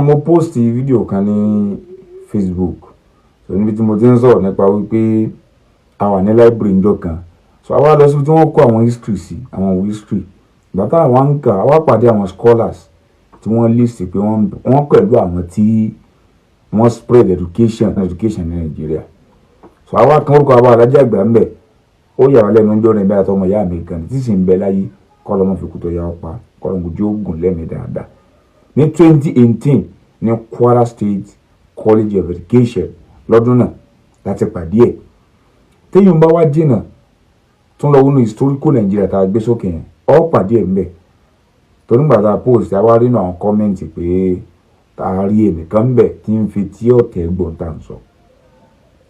Mo post fídíò kan ní Facebook, so níbi tí mo ti ń sọ̀rọ̀ nípa wípé a wà ní library ńjọ́ kan, so a wá lọ síbi tí wọ́n kó àwọn history sí, àwọn history. Ìgbà tá àwa ń kà, a wá pàdé àwọn scholars tí wọ́n list pé wọ́n pẹ̀lú àwọn tí wọ́n spread education ní Nigeria. So a wá kan orúkọ àwa Alhaji Àgbà ń bẹ̀, ó yà wá lẹ́nu ńjọ́ rẹ̀ bí àtọmọ ìyá mi kan tí sì ń bẹ láyé, kọ́ lọ́mọ fi kú tó yá ọ pa, kọ́ lọ́mọ ojú ogun lẹ́mìí dáadáa. Ní 2018 ní Kwara State College of Education lọ́dún náà láti pàdé ẹ̀. Téèyàn bá wá jìnnà tún lọ wọnú historical Nigeria tá a gbé sókè yẹn, ó pàdé ẹ̀ ńbẹ̀. Torí nígbà tá a post, a wá rí àwọn kọ́mẹ́ǹtì pé tá a rí ẹnìkan ńbẹ̀ tí ń fi tí ọ̀tẹ̀ gbọ̀n tá à ń sọ.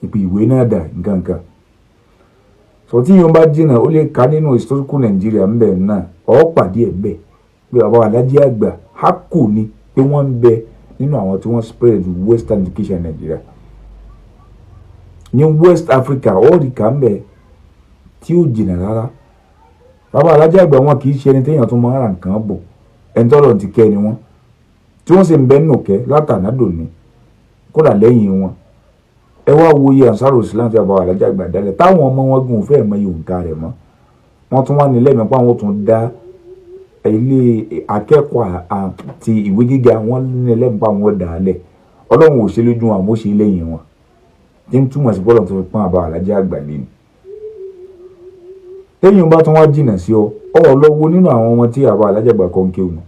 Ìpè ìwé náà dà nǹkan. So téèyàn bá jìnnà ó lè ka nínú historical Nigeria ńbẹ̀ náà, ó pàdé ẹ̀ ńbẹ̀ pé bàbá Alhaji Àgbà hákù ni pé wọ́n ń bẹ nínú àwọn tí wọ́n spread western education Nigeria. Ní West Africa ó rí ká ń bẹ tí ó jìnnà rárá. Bàbá Alhaji Àgbà wọn kì í ṣe ẹni téèyàn tó máa ń ra nǹkan bọ̀, ẹni tọ́lọ̀ ti kẹ́ ni wọ́n, tí wọ́n sì ń bẹ nínú kẹ́ látànádò ní kódà lẹ́yìn wọn. Ẹ wá wo iye Ansarul Islam tí bàbá Alhaji Àgbà dálẹ̀, táwọn ọmọ wọn gùn fẹ́ẹ̀ mọ iye òǹkà rẹ̀ mọ́. Wọ́n tún wá ní lẹ́mìí pé àwọn tún dá ilé akẹ́kọ̀ọ́ àti ìwé gíga wọn ní lẹ́mìí àwọn dà á lẹ̀. Ọlọ́run ò ṣe lójú wọn àmọ́ ṣe lẹ́yìn wọn. Tí ń túmọ̀ sí bọ́ọ̀lù tó fi pọ́n bàbá Alhaji Àgbà lé ni. Téèyàn bá tún wá jìnnà sí ọ lọ́wọ́ nínú àwọn ọmọ tí bàbá Alhaji Àgbà kọ́ ń kéwù nù.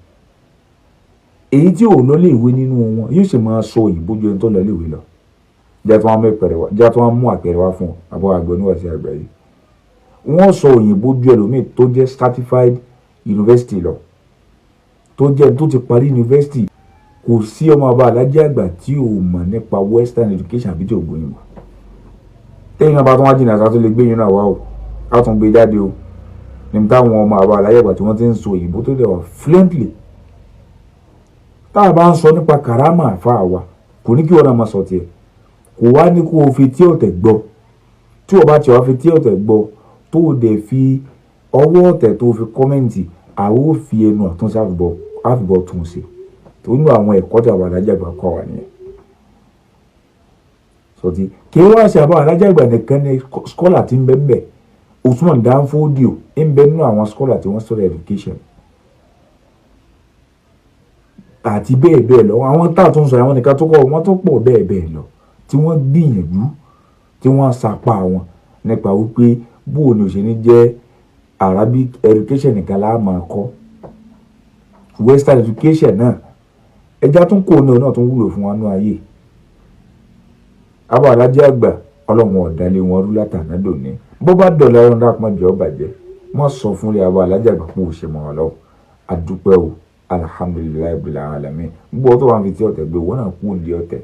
Èyí tí ò lọ léèwé nínú wọn yóò sì máa sọ òyìnbó ju ẹni tó lọ léèwé lọ. Jẹ́ tí wọ́n mú àpẹẹrẹ wá fún bàbá àgbà oníwàásí àgbà yìí. Wọ́n sọ òyìnbó ju ẹlòmíì tó jẹ́ certified university lọ, tó jẹ́ tó ti parí university. Kò sí ọmọ bàbá Alhaji Àgbà tí ò mọ̀ nípa western education àbí tí ò gbóyìnbó. Téèyàn bá tún wá jìnnà sá tó lè gbé yín náà wá o, á tún gbé jáde o. Níbi táwọn ọmọ bàbá Alhaji Àgbà tí wọ́n ti ń sọ òyìnbó tó dẹ̀ wà fluently. Tá a bá ń sọ nípa karama àfa wa, kò ní kí wọ́n náà máa sọ tiẹ̀. Kò wá ní kó o fi tí ọ̀tẹ̀ gbọ́. Tí o bá ti wá fi tí ọ̀tẹ̀ gbọ́, tó o dẹ̀ fi ọwọ́ ọ̀tẹ̀ tó fi kọ́mẹ́ǹtì, àwọn ò fi ẹnu àtúnṣe àfibọ̀ tún ṣe. Tó nínú àwọn ẹ̀kọ́ tí bàbá Alhaji Àgbà kọ́ wa nìyẹn. Sọtí kí wọ́n ṣe bàbá Alhaji Àgbà nìkan ní scholar tí ń bẹ ńbẹ̀. Usman Dan Fodio ń bẹ nínú àwọn scholar tí wọ́n study education. Àti bẹ́ẹ̀ bẹ́ẹ̀ lọ, àwọn tá a tún sọ àwọn nìkan tó kọ́ wọn tó pọ̀ bẹ́ẹ̀ bẹ́ẹ̀ lọ tí wọ́n gbìyànjú, tí wọ́n sapá wọn nípa wípé bóò ni òṣèlú jẹ́ Arabic education nìkan la máa kọ́, western education náà ẹja tún kó náà tún wúlò fún wa ní ayé. Bàbá Alhaji Àgbà Ọlọ́run ọ̀dàlẹ̀ wọn rú látànádò ní. Bó bá dọ̀là ẹran dápọ̀ jẹ́ ọ̀bàjẹ́, wọ́n sọ fún ilé Bàbá Alhaji Àgbà pé òṣèmọ̀ wọn lọ́wọ́. Adúpẹ́ o, alhamdulilayi bil alamin. Gbogbo tó wà ní ti ọ̀tẹ̀ gbé wọn náà kú ní ọ̀tẹ̀.